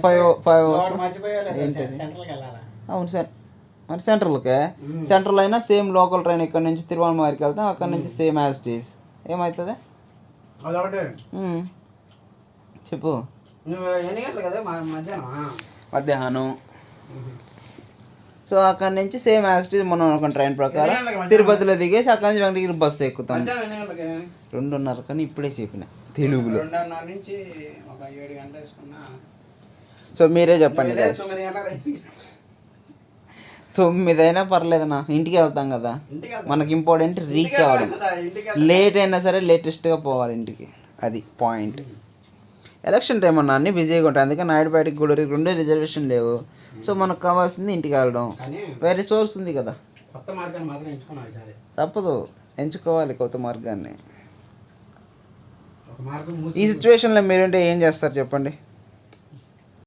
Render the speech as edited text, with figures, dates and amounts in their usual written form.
5 అవును సార్. మరి సెంట్రల్కే సెంట్రల్ అయినా సేమ్ లోకల్ ట్రైన్ ఇక్కడ నుంచి తిరువనమరికి వెళ్తాం, అక్కడ నుంచి సేమ్ యాజ్ ఇట్ ఈస్. ఏమవుతుంది చెప్పు. మధ్యాహ్నం. సో అక్కడ నుంచి సేమ్ యాజ్ ఇట్ ఈస్ మనం ఒక ట్రైన్ ప్రకారం తిరుపతిలో దిగేసి అక్కడ నుంచి వెంకటగిరి బస్సు ఎక్కుతాం. 2:30 కానీ ఇప్పుడే చెప్పిన తెలుగులో. సో మీరే చెప్పండి. 9 అయినా పర్లేదన్నా, ఇంటికి వెళ్తాం కదా. మనకి ఇంపార్టెంట్ రీచ్ అవ్వడం. లేట్ అయినా సరే లేటెస్ట్గా పోవాలి ఇంటికి, అది పాయింట్. ఎలక్షన్ టైం అన్న అన్నీ బిజీగా ఉంటాయి, అందుకే నాయుడుపేటకి గూడూరుకి 2 రిజర్వేషన్ లేవు. సో మనకు కావాల్సింది ఇంటికి వెళ్ళడం. వేరే సోర్స్ ఉంది కదా, తప్పదు, ఎంచుకోవాలి కొత్త మార్గాన్ని. ఈ సిచ్యువేషన్లో మీరుంటే ఏం చేస్తారు చెప్పండి.